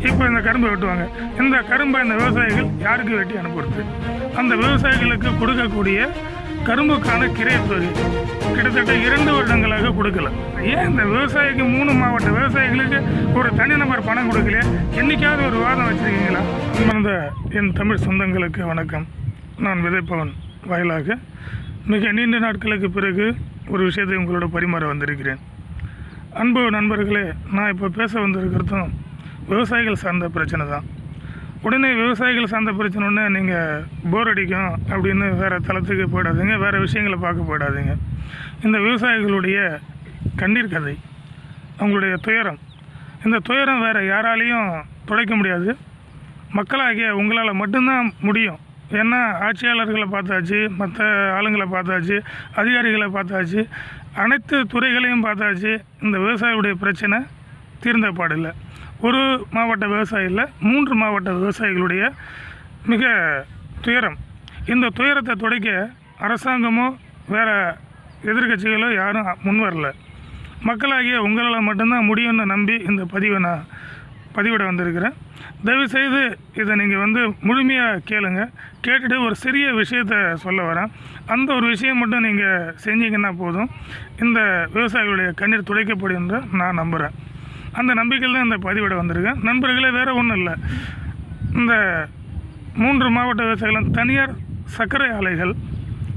இப்போ இந்த கரும்பை வெட்டுவாங்க. இந்த கரும்பை இந்த விவசாயிகள் யாருக்கு வெட்டி அனுப்புறது? அந்த விவசாயிகளுக்கு கொடுக்கக்கூடிய கரும்புக்கான கிரைத்தொகை கிட்டத்தட்ட 2 வருடங்களாக கொடுக்கல. ஏன் இந்த விவசாயிக்கு 3 மாவட்ட விவசாயிகளுக்கு ஒரு தனிநபர் பணம் கொடுக்கலையே? என்றைக்காவது ஒரு வாதம் வச்சுருக்கீங்களா? அன்பார்ந்த என் தமிழ் சொந்தங்களுக்கு வணக்கம். நான் விதைப்பவன் வாயிலாக மிக நீண்ட நாட்களுக்கு பிறகு ஒரு விஷயத்தை உங்களோட பரிமாற வந்திருக்கிறேன். அன்பு நண்பர்களே, நான் இப்போ பேச வந்திருக்கிறதும் விவசாயிகள் சார்ந்த பிரச்சனை தான். உடனே விவசாயிகள் சார்ந்த பிரச்சனைன்னு நீங்கள் போர் அடிக்கும் அப்படின்னு வேறு தளத்துக்கு போயிடாதீங்க, வேறு விஷயங்களை பார்க்க போயிடாதீங்க. இந்த விவசாயிகளுடைய கண்ணீர் கதை, அவங்களுடைய துயரம், இந்த துயரம் வேறு யாராலையும் துடைக்க முடியாது. மக்களாகிய உங்களால் மட்டும்தான் முடியும். ஏன்னா ஆட்சியாளர்களை பார்த்தாச்சு, மற்ற ஆளுங்களை பார்த்தாச்சு, அதிகாரிகளை பார்த்தாச்சு, அனைத்து துறைகளையும் பார்த்தாச்சு. இந்த விவசாயிகளுடைய பிரச்சனை தீர்ந்த பாடில்லை. ஒரு மாவட்ட விவசாயி இல்லை, 3 மாவட்ட விவசாயிகளுடைய மிக துயரம். இந்த துயரத்தை துடைக்க அரசாங்கமோ வேறு எதிர்கட்சிகளோ யாரும் முன் வரல. மக்களாகிய உங்களால் மட்டும்தான் முடியும்னு நம்பி இந்த பதிவை நான் பதிவிட வந்திருக்கிறேன். தயவுசெய்து இதை நீங்கள் முழுமையாக கேளுங்க. கேட்டுட்டு ஒரு சிறிய விஷயத்தை சொல்ல வரேன். அந்த ஒரு விஷயம் மட்டும் நீங்கள் செஞ்சீங்கன்னா போதும், இந்த விவசாயிகளுடைய கண்ணீர் துடைக்கப்படும் என்று நான் நம்புகிறேன். அந்த நம்பிக்கையில் தான் இந்த பதிவிட வந்திருக்கேன். நண்பர்களே, வேறு ஒன்றும் இல்லை. இந்த 3 மாவட்ட விவசாயிகளும் தனியார் சர்க்கரை ஆலைகள்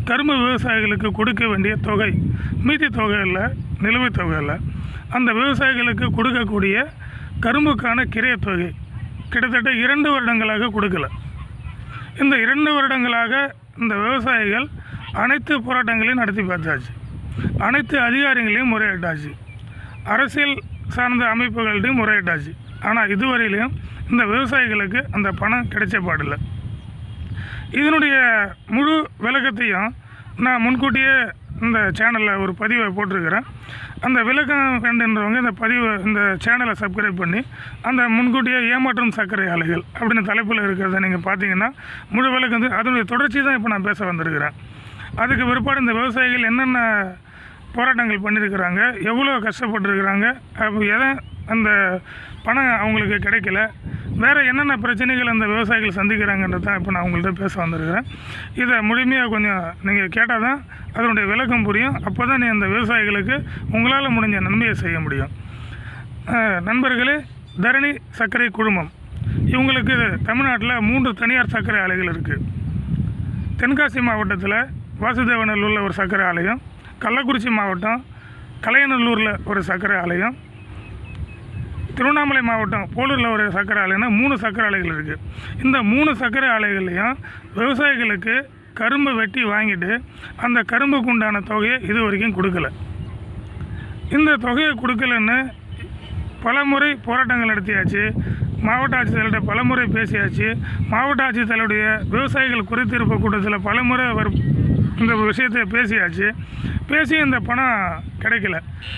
கரும்பு விவசாயிகளுக்கு கொடுக்க வேண்டிய தொகை, மீதி தொகை இல்லை, நிலுவைத் தொகை இல்லை, அந்த விவசாயிகளுக்கு கொடுக்கக்கூடிய கரும்புக்கான கிரைத்தொகை கிட்டத்தட்ட 2 வருடங்களாக கொடுக்கல. இந்த 2 வருடங்களாக இந்த விவசாயிகள் அனைத்து போராட்டங்களையும் நடத்தி பார்த்தாச்சு, அனைத்து அதிகாரிகளையும் முறையிட்டாச்சு, அரசியல் சார்ந்த அமைப்புகள்டையும் முறையிட்டாச்சு. ஆனால் இதுவரையிலையும் இந்த விவசாயிகளுக்கு அந்த பணம் கிடைச்ச பாடில்லை. இதனுடைய முழு விளக்கத்தையும் நான் முன்கூட்டியே இந்த சேனலில் ஒரு பதிவை போட்டிருக்கிறேன். அந்த விளக்கம் வேண்டுன்றவங்க இந்த சேனலை சப்ஸ்கிரைப் பண்ணி அந்த முன்கூட்டியே ஏமாற்றும் சர்க்கரை ஆலைகள் அப்படின்னு தலைப்பில் இருக்கிறத நீங்கள் பார்த்தீங்கன்னா முழு விளக்கம் அதனுடைய தொடர்ச்சி தான் இப்போ நான் பேச வந்திருக்கிறேன். அதுக்கு பிற்பாடு இந்த விவசாயிகள் என்னென்ன போராட்டங்கள் பண்ணியிருக்கிறாங்க, எவ்வளோ கஷ்டப்பட்டுருக்கிறாங்க, எதை அந்த பணம் அவங்களுக்கு கிடைக்கல, வேறு என்னென்ன பிரச்சனைகள் அந்த விவசாயிகள் சந்திக்கிறாங்கன்றது தான் இப்போ நான் உங்கள்கிட்ட பேச வந்திருக்கிறேன். இதை முழுமையாக கொஞ்சம் நீங்கள் கேட்டால் தான் அதனுடைய விளக்கம் புரியும். அப்போ தான் நீ அந்த விவசாயிகளுக்கு உங்களால் முடிஞ்ச நன்மையை செய்ய முடியும். நண்பர்களே, தரணி சர்க்கரை குழுமம் இவங்களுக்கு தமிழ்நாட்டில் 3 தனியார் சர்க்கரை ஆலைகள் இருக்குது. தென்காசி மாவட்டத்தில் வாசுதேவநல்லூரில் ஒரு சர்க்கரை ஆலையம், கள்ளக்குறிச்சி மாவட்டம் கலையநல்லூரில் ஒரு சர்க்கரை ஆலையம், திருவண்ணாமலை மாவட்டம் போலூரில் ஒரு சர்க்கரை ஆலைன்னா 3 சர்க்கரை ஆலைகள் இருக்குது. இந்த 3 சர்க்கரை ஆலைகள்லையும் விவசாயிகளுக்கு கரும்பை வெட்டி வாங்கிட்டு அந்த கரும்புக்கு உண்டான தொகையை இது வரைக்கும் கொடுக்கல. இந்த தொகையை கொடுக்கலன்னு பலமுறை போராட்டங்கள் நடத்தியாச்சு, மாவட்ட ஆட்சித்தலைவர்கிட்ட பலமுறை பேசியாச்சு, மாவட்ட ஆட்சித்தலைவருடைய விவசாயிகள் குறைதீர்ப்பு கூட்டத்தில் பலமுறை இந்த விஷயத்தை பேசி இந்த பணம் கிடைக்கல.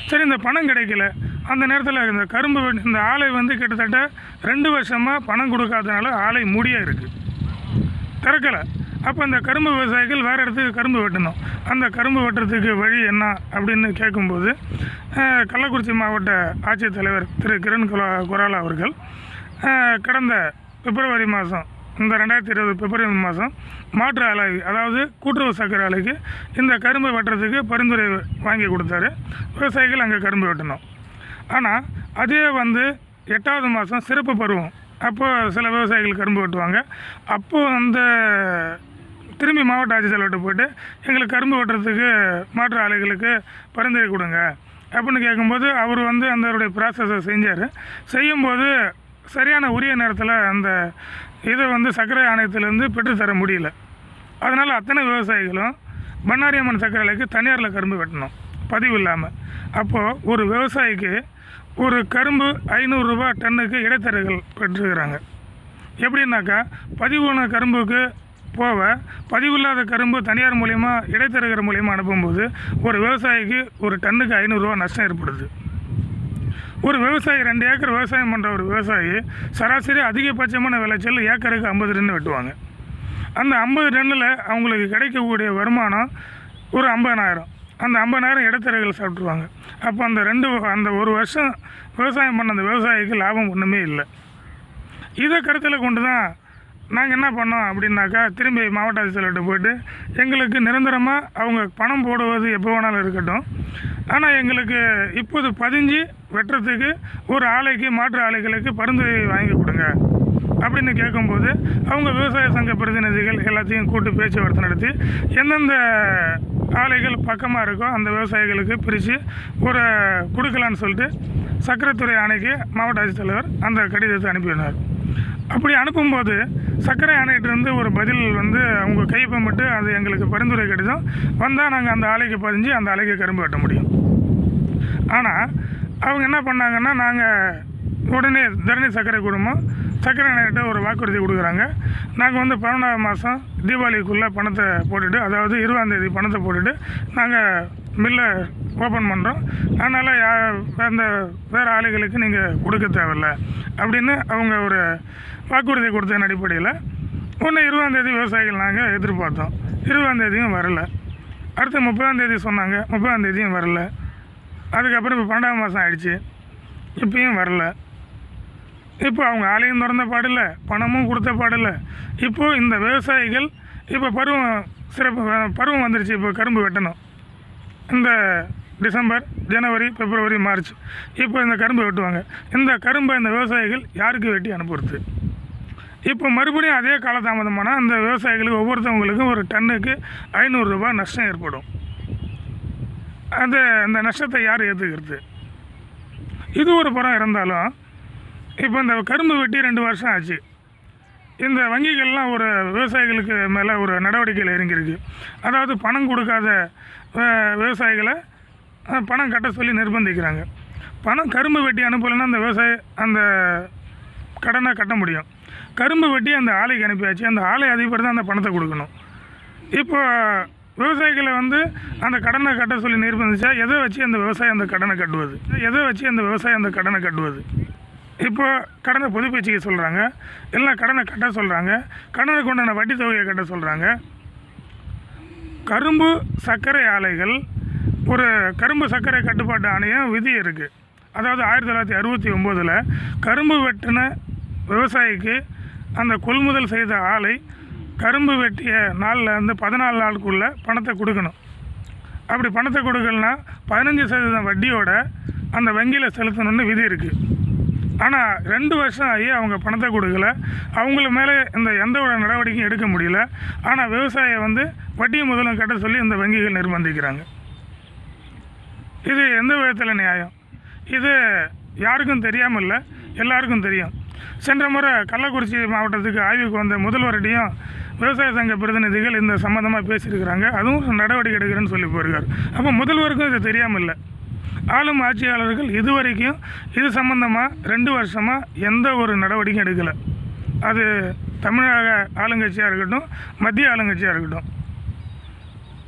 சரி, இந்த பணம் கிடைக்கல, அந்த நேரத்தில் இந்த கரும்பு இந்த ஆலை கிட்டத்தட்ட 2 வருஷமாக பணம் கொடுக்காதனால ஆலை மூடியாக இருக்குது, திறக்கலை. அப்போ இந்த கரும்பு விவசாயிகள் வேறு இடத்துக்கு கரும்பு வெட்டணும். அந்த கரும்பு வெட்டுறதுக்கு வழி என்ன அப்படின்னு கேட்கும்போது கள்ளக்குறிச்சி மாவட்ட ஆட்சித்தலைவர் திரு கிரண் குராலா அவர்கள் கடந்த பிப்ரவரி மாதம், இந்த 2020 பிப்ரவரி மாதம் மாற்று ஆலை, அதாவது கூட்டுறவு சர்க்கரை ஆலைக்கு இந்த கரும்பு வெட்டுறதுக்கு பரிந்துரை வாங்கி கொடுத்தாரு. விவசாயிகள் அங்கே கரும்பு வெட்டணும். ஆனால் அதே 8வது மாதம் சிறப்பு பருவம், அப்போது சில விவசாயிகள் கரும்பு வெட்டுவாங்க. அப்போது அந்த திரும்பி மாவட்ட ஆட்சித்தலைவர்கிட்ட போய்ட்டு எங்களுக்கு கரும்பு வெட்டுறதுக்கு மாற்று ஆலைகளுக்கு பரிந்துரை கொடுங்க அப்படின்னு கேட்கும்போது அவர் அதனுடைய ப்ராசஸை செய்யும்போது சரியான உரிய நேரத்தில் அந்த இதை சர்க்கரை ஆணையத்திலேருந்து பெற்றுத்தர முடியல. அதனால் அத்தனை விவசாயிகளும் பண்ணாரியம்மன் சர்க்கரை ஆலைக்கு தனியாரில் கரும்பு வெட்டணும், பதிவு இல்லாமல். அப்போது ஒரு விவசாயிக்கு ஒரு கரும்பு 500 ரூபா டன்னுக்கு இடைத்தரகர்கள் பெற்றுக்கிறாங்க. எப்படின்னாக்கா, பதிவான கரும்புக்கு பதிவில்லாத கரும்பு தனியார் மூலயமா இடைத்தரகர் மூலயமா அனுப்பும்போது ஒரு விவசாயிக்கு ஒரு டன்னுக்கு 500 ரூபா நஷ்டம் ஏற்படுது. ஒரு விவசாயி 2 ஏக்கர் விவசாயம் பண்ணுற ஒரு விவசாயி சராசரி அதிகபட்சமான விளைச்சல் ஏக்கருக்கு 50 டன் வெட்டுவாங்க. அந்த 50 டன்னில் அவங்களுக்கு கிடைக்கக்கூடிய வருமானம் ஒரு 50,000. அந்த 50,000 இடைத்தரகர்கள் சாப்பிட்ருவாங்க. அப்போ அந்த ஒரு வருஷம் விவசாயம் பண்ண அந்த விவசாயிக்கு லாபம் ஒன்றுமே இல்லை. இதை கருத்தில் கொண்டு தான் நாங்கள் என்ன பண்ணோம் அப்படின்னாக்கா, திரும்பி மாவட்ட ஆட்சித்தலைவர்கிட்ட போயிட்டு எங்களுக்கு நிரந்தரமாக அவங்க பணம் போடுவது எப்போ வேணாலும் இருக்கட்டும், ஆனால் எங்களுக்கு இப்போது பதிஞ்சு வெட்டுறதுக்கு ஒரு ஆலைக்கு மாற்று ஆலைகளுக்கு பரிந்துரை வாங்கி கொடுங்க அப்படின்னு கேட்கும்போது, அவங்க விவசாய சங்க பிரதிநிதிகள் எல்லாத்தையும் கூட்டு பேச்சுவார்த்தை நடத்தி எந்தெந்த ஆலைகள் பக்கமாக இருக்கோ அந்த விவசாயிகளுக்கு பிரித்து ஒரு கொடுக்கலான்னு சொல்லிட்டு சர்க்கரைத்துறை ஆணைக்கு மாவட்ட ஆட்சித்தலைவர் அந்த கடிதத்தை அனுப்பினார். அப்படி அனுப்பும்போது சர்க்கரை ஆணையிட்டிருந்து ஒரு பதில் அவங்க கைப்பமிட்டு அது எங்களுக்கு பரிந்துரை கடிதம் வந்தால் நாங்கள் அந்த ஆலைக்கு பதிஞ்சு அந்த ஆலைக்கு கரும்பு வெட்ட முடியும். ஆனால் அவங்க என்ன பண்ணாங்கன்னா, நாங்கள் உடனே தரணி சர்க்கரை குழுமம் சர்க்கரை ஆணையிட்ட ஒரு வாக்குறுதி கொடுக்குறாங்க. நாங்கள் 12ஆம் மாதம் தீபாவளிக்குள்ளே பணத்தை போட்டுட்டு, அதாவது 20ஆம் தேதி பணத்தை போட்டுட்டு நாங்கள் மில்லை ஓப்பன் பண்ணுறோம், அதனால் வேறு ஆலைகளுக்கு நீங்கள் கொடுக்க தேவையில்லை அப்படின்னு அவங்க ஒரு வாக்குறுதி கொடுத்ததன் அடிப்படையில் 20ஆம் தேதி விவசாயிகள் நாங்கள் எதிர்பார்த்தோம். 20ஆம் தேதியும் வரலை. அடுத்து 30ஆம் தேதி சொன்னாங்க, 30ஆம் தேதியும் வரல. அதுக்கப்புறம் இப்போ 12ஆம் மாதம் ஆயிடுச்சு, இப்பயும் வரல. இப்போ அவங்க ஆலையும் திறந்த பாடில்லை, பணமும் கொடுத்த பாடில்லை. இப்போது இந்த விவசாயிகள் இப்போ பருவம் வந்துருச்சு. இப்போ கரும்பு வெட்டணும். இந்த டிசம்பர், ஜனவரி, பிப்ரவரி, மார்ச் இப்போ இந்த கரும்பு வெட்டுவாங்க. இந்த கரும்பை இந்த விவசாயிகள் யாருக்கு வெட்டி அனுப்புறது? இப்போ மறுபடியும் அதே காலதாமதமானால் அந்த விவசாயிகளுக்கு ஒவ்வொருத்தவங்களுக்கும் ஒரு டன்னுக்கு 500 ரூபாய் நஷ்டம் ஏற்படும். அந்த நஷ்டத்தை யார் ஏற்றுக்கிறது? இது ஒரு புறம் இருந்தாலும், இப்போ இந்த கரும்பு வெட்டி 2 வருஷம் ஆச்சு. இந்த வங்கிகள்லாம் ஒரு விவசாயிகளுக்கு மேலே ஒரு நடவடிக்கையில் இறங்கியிருக்கு. அதாவது பணம் கொடுக்காத விவசாயிகளை பணம் கட்ட சொல்லி நிர்பந்திக்கிறாங்க. கரும்பு வெட்டி அனுப்பலைன்னா அந்த விவசாயி அந்த கடனை கட்ட முடியும். கரும்பு வெட்டி அந்த ஆலைக்கு அனுப்பியாச்சு. அந்த ஆலை அதிபர் தான் அந்த பணத்தை கொடுக்கணும். இப்போ விவசாயிகளை அந்த கடனை கட்ட சொல்லி நிர்பந்திச்சா எதை வச்சு அந்த விவசாயம் அந்த கடனை கட்டுவது? இப்போ கடனை புதுப்பிச்சுக்க சொல்கிறாங்க, எல்லாம் கடனை கட்ட சொல்கிறாங்க, கடனுக்கு உண்டான வட்டி தொகையை கட்ட சொல்கிறாங்க. கரும்பு சர்க்கரை ஆலைகள் ஒரு கரும்பு சர்க்கரை கட்டுப்பாட்டு ஆணையம் விதி இருக்குது. அதாவது 1969 கரும்பு வெட்டின விவசாயிக்கு அந்த கொள்முதல் செய்த ஆலை கரும்பு வெட்டிய நாளில் 14 நாளுக்குள்ளே பணத்தை கொடுக்கணும். அப்படி பணத்தை கொடுக்கலனா 15% வட்டியோட அந்த வங்கியில் செலுத்தணும்னு விதி இருக்குது. ஆனால் 2 வருஷம் ஆகி அவங்க பணத்தை கொடுக்கல. அவங்கள மேலே எந்த ஒரு நடவடிக்கையும் எடுக்க முடியல. ஆனால் விவசாயியை வட்டியை முதலும் கட்ட சொல்லி இந்த வங்கிகள் நிர்பந்திக்கிறாங்க. இது எந்த விதத்தில் நியாயம்? இது யாருக்கும் தெரியாமல் இல்லை, எல்லாருக்கும் தெரியும். சென்ற முறை கள்ளக்குறிச்சி மாவட்டத்துக்கு ஆய்வுக்கு வந்த முதல்வரிடையும் விவசாய சங்க பிரதிநிதிகள் இந்த சம்மந்தமாக பேசியிருக்கிறாங்க. அதுவும் நடவடிக்கை எடுக்கிறேன்னு சொல்லி போயிருக்காரு. அப்போ முதல்வருக்கும் இது தெரியாமல் இல்லை. ஆளும் ஆட்சியாளர்கள் இதுவரைக்கும் இது சம்பந்தமாக 2 வருஷமாக எந்த ஒரு நடவடிக்கையும் எடுக்கலை. அது தமிழக ஆளுங்கட்சியாக இருக்கட்டும், மத்திய ஆளுங்கட்சியாக இருக்கட்டும்.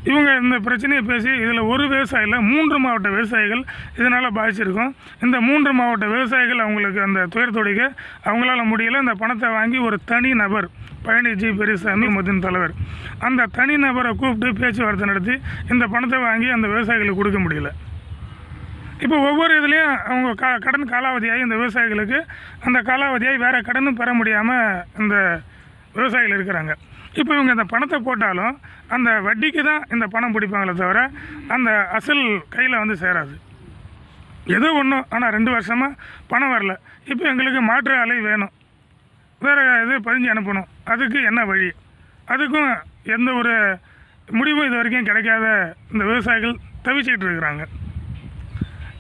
இவங்க இந்த பிரச்சனையை பேசி இதில் ஒரு விவசாயியில் 3 மாவட்ட விவசாயிகள் இதனால் பாதிச்சிருக்கோம். இந்த 3 மாவட்ட விவசாயிகள் அவங்களுக்கு அந்த துயர் துடைக்க அவங்களால முடியல. இந்த பணத்தை வாங்கி ஒரு தனி நபர் பழனி ஜி பெரியசாமி மதின் தலைவர் அந்த தனி நபரை கூப்பிட்டு பேச்சுவார்த்தை நடத்தி இந்த பணத்தை வாங்கி அந்த விவசாயிகளுக்கு கொடுக்க முடியல. இப்போ ஒவ்வொரு இதுலேயும் அவங்க கடன் காலாவதியாகி இந்த விவசாயிகளுக்கு அந்த காலாவதியாகி வேறு கடனும் பெற முடியாமல் இந்த விவசாயிகள் இருக்கிறாங்க. இப்போ இவங்க இந்த பணத்தை போட்டாலும் அந்த வட்டிக்கு தான் இந்த பணம் பிடிப்பாங்களே தவிர அந்த அசல் கையில் சேராது. ஏதோ ஒன்றும். ஆனால் 2 வருஷமாக பணம் வரல. இப்போ எங்களுக்கு மாற்று ஆலை வேணும், வேறு இது பதிஞ்சு அனுப்பணும். அதுக்கு என்ன வழி? அதுக்கும் எந்த ஒரு முடிவும் இது வரைக்கும் கிடைக்காத இந்த விவசாயிகள் தவிச்சிக்கிட்டு இருக்கிறாங்க.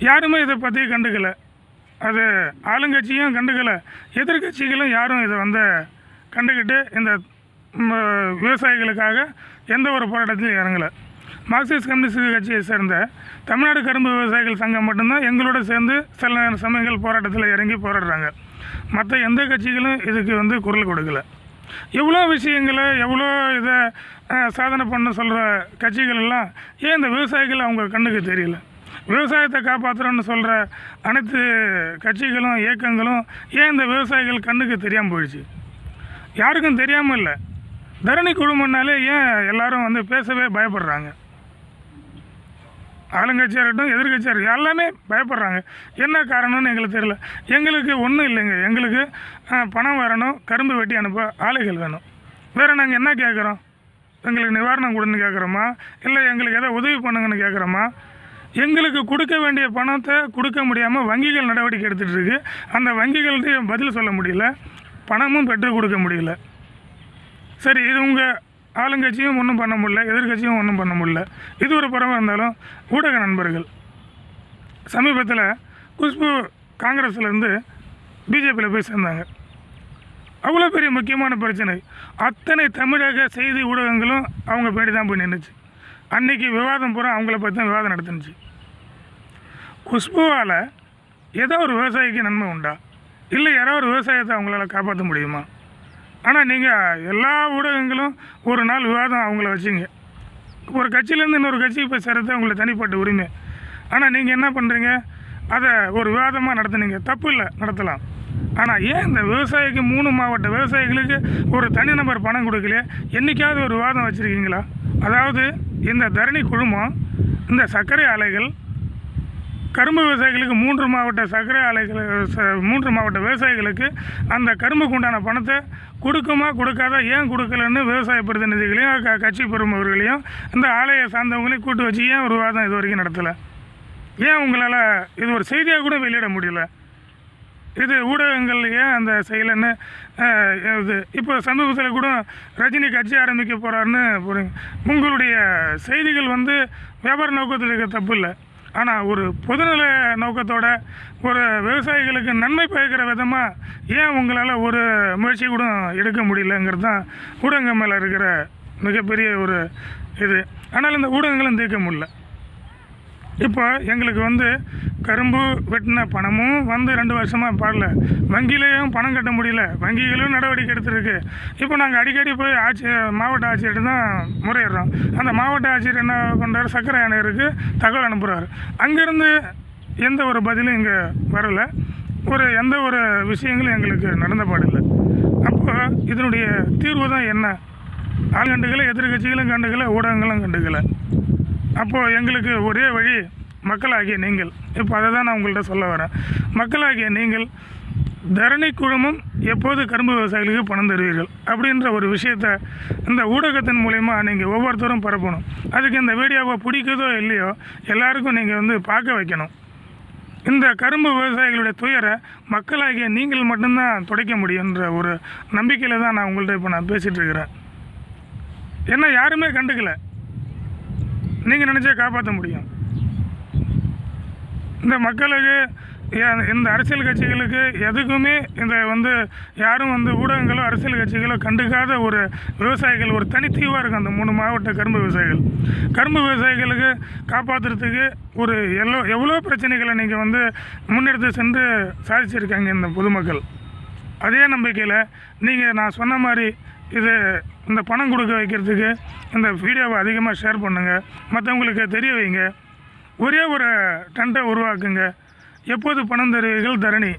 யாருமே இதை பற்றி கண்டுக்கலை. அது ஆளுங்கட்சியும் கண்டுக்கலை, எதிர்கட்சிகளும் யாரும் இதை கண்டுக்கிட்டு இந்த விவசாயிகளுக்காக எந்த ஒரு போராட்டத்திலும் இறங்கலை. மார்க்சிஸ்ட் கம்யூனிஸ்ட் கட்சியை சேர்ந்த தமிழ்நாடு கரும்பு விவசாயிகள் சங்கம் மட்டும்தான் எங்களோட சேர்ந்து சில சமயங்கள் போராட்டத்தில் இறங்கி போராடுறாங்க. மற்ற எந்த கட்சிகளும் இதுக்கு குரல் கொடுக்கல. எவ்வளோ விஷயங்களை எவ்வளோ இதை சாதனை பண்ண சொல்கிற கட்சிகள் எல்லாம் ஏன் இந்த விவசாயிகள் அவங்க கண்ணுக்கு தெரியல? விவசாயத்தை காப்பாற்றுறோன்னு சொல்கிற அனைத்து கட்சிகளும் இயக்கங்களும் ஏன் இந்த விவசாயிகள் கண்ணுக்கு தெரியாமல் போயிடுச்சு? யாருக்கும் தெரியாமல் இல்லை. தரணி குழுமம்னாலே ஏன் எல்லாரும் பேசவே பயப்படுறாங்க? ஆளுங்கட்சியாக இருக்கட்டும் எதிர்கட்சியாக இருக்கட்டும் எல்லாமே பயப்படுறாங்க. என்ன காரணம்னு எங்களுக்கு தெரியல. எங்களுக்கு ஒன்றும் இல்லைங்க. எங்களுக்கு பணம் வரணும், கரும்பு வெட்டி அனுப்ப ஆலைகள் வேணும். வேறு நாங்கள் என்ன கேட்குறோம்? எங்களுக்கு நிவாரணம் கொடுன்னு கேட்குறோமா, இல்லை எங்களுக்கு எதாவது உதவி பண்ணுங்கன்னு கேட்குறோமா? எங்களுக்கு கொடுக்க வேண்டிய பணத்தை கொடுக்க முடியாமல் வங்கிகள் நடவடிக்கை எடுத்துகிட்டு இருக்கு. அந்த வங்கிகள்கிட்ட பதில் சொல்ல முடியல, பணமும் பெற்று கொடுக்க முடியல. சரி, இது உங்கள் ஆளுங்கட்சியும் ஒன்றும் பண்ண முடியல, எதிர்கட்சியும் ஒன்றும் பண்ண முடியல. இது ஒரு பரவாக இருந்தாலும் ஊடக நண்பர்கள் சமீபத்தில் குஷ்பு காங்கிரஸ்லேருந்து பிஜேபியில் போய் சேர்ந்தாங்க. அவ்வளோ பெரிய முக்கியமான பிரச்சனை. அத்தனை தமிழக செய்தி ஊடகங்களும் அவங்க பேடி தான் போய் நின்றுச்சு. அன்றைக்கி விவாதம் பூரா அவங்கள பற்றி தான் விவாதம் நடத்துனுச்சு. குஷ்புவால் ஏதோ ஒரு விவசாயிக்கு நன்மை உண்டா, இல்லை யாரோ ஒரு விவசாயத்தை அவங்களால காப்பாற்ற முடியுமா? ஆனால் நீங்கள் எல்லா ஊடகங்களும் ஒரு நாள் விவாதம் அவங்கள வச்சிங்க. ஒரு கட்சியிலேருந்து இன்னொரு கட்சிக்கு போய் சேர்றது அவங்களுக்கு தனிப்பட்ட உரிமை. ஆனால் நீங்கள் என்ன பண்ணுறீங்க? அதை ஒரு விவாதமாக நடத்துனீங்க. தப்பு இல்லை, நடத்தலாம். ஆனால் ஏன் இந்த விவசாயிக்கு 3 மாவட்ட விவசாயிகளுக்கு ஒரு தனிநபர் பணம் கொடுக்கலையே? என்றைக்காவது ஒரு விவாதம் வச்சுருக்கீங்களா? அதாவது இந்த தரணி குழுமம், இந்த சர்க்கரை ஆலைகள், கரும்பு விவசாயிகளுக்கு 3 மாவட்ட சர்க்கரை ஆலைகள் 3 மாவட்ட விவசாயிகளுக்கு அந்த கரும்புக்கு உண்டான பணத்தை கொடுக்குமா கொடுக்காதா, ஏன் கொடுக்கலன்னு விவசாய பிரதிநிதிகளையும் கட்சி பெருமவர்களையும் இந்த ஆலையை சார்ந்தவங்களையும் கூட்டு வச்சு ஏன் ஒரு விவாதம் இது வரைக்கும் நடத்தலை? ஏன் உங்களால் இது ஒரு செய்தியாக கூட வெளியிட முடியல? இது ஊடகங்கள் ஏன் அந்த செயலன்னு இது இப்போ சமீபத்தில் கூட ரஜினி கட்சி ஆரம்பிக்க போகிறாருன்னு போகிறீங்க. உங்களுடைய செய்திகள் வியாபார நோக்கத்தில் இருக்க தப்பு இல்லை. ஆனால் ஒரு பொதுநல நோக்கத்தோட ஒரு விவசாயிகளுக்கு நன்மை பயக்கிற விதமாக ஏன் உங்களால் ஒரு முயற்சி கூட எடுக்க முடியலங்கிறது தான் ஊடகங்கள் மேலே இருக்கிற மிகப்பெரிய ஒரு இது. ஆனால் இந்த ஊடகங்களும் தீர்க்க முடியல. இப்போ எங்களுக்கு கரும்பு வெட்டின பணமும் 2 வருஷமாக பாடல. வங்கியிலையும் பணம் கட்ட முடியல, வங்கிகளும் நடவடிக்கை எடுத்துருக்கு. இப்போ நாங்கள் அடிக்கடி போய் மாவட்ட ஆட்சியர்கிட்ட தான் முறையிடுறோம். அந்த மாவட்ட ஆட்சியர் என்ன பண்ணுறாரு? சர்க்கரை ஆணையருக்கு தகவல் அனுப்புகிறாரு. அங்கேருந்து எந்த ஒரு பதிலும் இங்கே வரலை. எந்த ஒரு விஷயங்களும் எங்களுக்கு நடந்த பாடில்லை. அப்போ இதனுடைய தீர்வு தான் என்ன? ஆள் கண்டுக்கலை, எதிர்கட்சிகளும் கண்டுக்கலை, ஊடகங்களும் கண்டுக்கலை. அப்போது எங்களுக்கு ஒரே வழி, மக்களாகிய நீங்கள். இப்போ அதை தான் நான் உங்கள்கிட்ட சொல்ல வரேன். மக்களாகிய நீங்கள் தரணி குழுமம் எப்போது கரும்பு விவசாயிகளுக்கு பணம் தருவீர்கள் அப்படின்ற ஒரு விஷயத்தை இந்த ஊடகத்தின் மூலயமா நீங்கள் ஒவ்வொருத்தரும் பரப்பணும். அதுக்கு இந்த வீடியோவை பிடிக்குதோ இல்லையோ எல்லாருக்கும் நீங்கள் பார்க்க வைக்கணும். இந்த கரும்பு விவசாயிகளுடைய துயரை மக்களாகிய நீங்கள் மட்டும்தான் துடைக்க முடியுன்ற ஒரு நம்பிக்கையில் தான் நான் உங்கள்கிட்ட இப்போ நான் பேசிகிட்டு இருக்கிறேன். ஏன்னா யாருமே கண்டுக்கலை. நீங்கள் நினச்சா காப்பாற்ற முடியும். இந்த மக்களுக்கு, இந்த அரசியல் கட்சிகளுக்கு எதுக்குமே இந்த யாரும் ஊடகங்களோ அரசியல் கட்சிகளோ கண்டுக்காத ஒரு விவசாயிகள் ஒரு தனித்தீவாக இருக்கும். அந்த 3 மாவட்ட கரும்பு விவசாயிகள், கரும்பு விவசாயிகளுக்கு காப்பாற்றுறதுக்கு எவ்வளோ பிரச்சனைகளை நீங்கள் முன்னெடுத்து சென்று சாதிச்சிருக்காங்க இந்த பொதுமக்கள். அதே நம்பிக்கையில் நீங்கள் நான் சொன்ன மாதிரி இந்த பணம் கொடுக்க வைக்கிறதுக்கு இந்த வீடியோவை அதிகமாக ஷேர் பண்ணுங்கள், மற்றவங்களுக்கு தெரிய வைங்க. ஒரே ஒரு டெண்டை உருவாக்குங்க. எப்போது பணம் தருவீர்கள் தரணி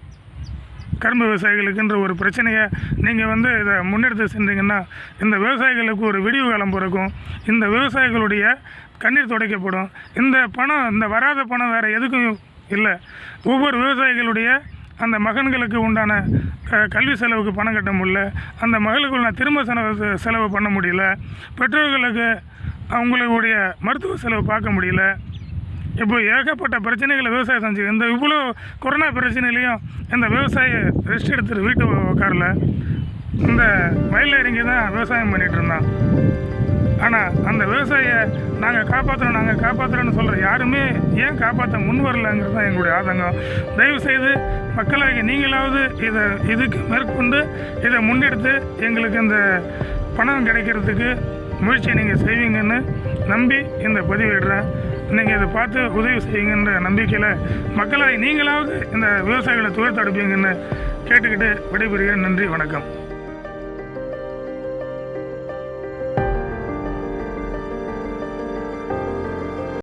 கரும்பு விவசாயிகளுக்குன்ற ஒரு பிரச்சனையை நீங்கள் இதை முன்னெடுத்து சென்றீங்கன்னா இந்த விவசாயிகளுக்கு ஒரு விடிவு காலம் பிறக்கும். இந்த விவசாயிகளுடைய கண்ணீர் துடைக்கப்படும். இந்த வராத பணம் வேறு எதுக்கும் இல்லை. ஒவ்வொரு விவசாயிகளுடைய அந்த மகன்களுக்கு உண்டான கல்வி செலவுக்கு பணம் கட்ட முடியல, அந்த மகளுக்குள்ள திரும்ப செலவு பண்ண முடியல, பெற்றோர்களுக்கு அவங்களுடைய மருத்துவ செலவு பார்க்க முடியல. இப்போ ஏகப்பட்ட பிரச்சனைகளை விவசாயம் செஞ்சு இவ்வளோ கொரோனா பிரச்சனையிலையும் இந்த விவசாயி ரெஸ்ட் எடுத்துட்டு வீட்டு உட்காரல, இந்த வயலில் இறங்கி தான் விவசாயம் பண்ணிகிட்டு இருந்தான். ஆனால் அந்த விவசாயியை நாங்கள் காப்பாற்றுறோன்னு சொல்கிற யாருமே ஏன் காப்பாற்ற முன் வரலங்கிறது தான் எங்களுடைய ஆதங்கம். தயவுசெய்து மக்களாகி நீங்களாவது இதுக்கு மேற்கொண்டு இதை முன்னெடுத்து எங்களுக்கு இந்த பணம் கிடைக்கிறதுக்கு முயற்சியை நீங்கள் செய்வீங்கன்னு நம்பி இந்த பதிவிடுறேன். நீங்கள் இதை பார்த்து உதவி செய்யுங்கன்ற நம்பிக்கையில் மக்களாகி நீங்களாவது இந்த விவசாயிகளை துயர் தடுப்பீங்கன்னு கேட்டுக்கிட்டு விடைபெறுகிறேன். நன்றி, வணக்கம்.